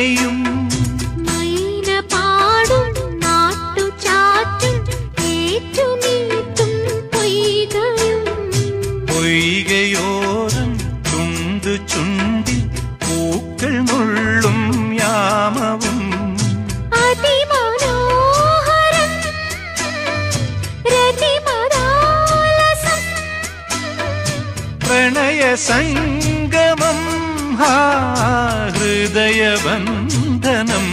വീണയും മൈന പാടും നാട്ടുചാറ്റും ഏറ്റുനീട്ടും പൊയ്കയും പൊയ്കയോരം ചുണ്ടു ചുണ്ടിൽ പൂക്കൾ നുള്ളും യാമവും അതിമനോഹരം രതിമദാലസം പ്രണയ സംഗമം ഹൃദയബന്ധനം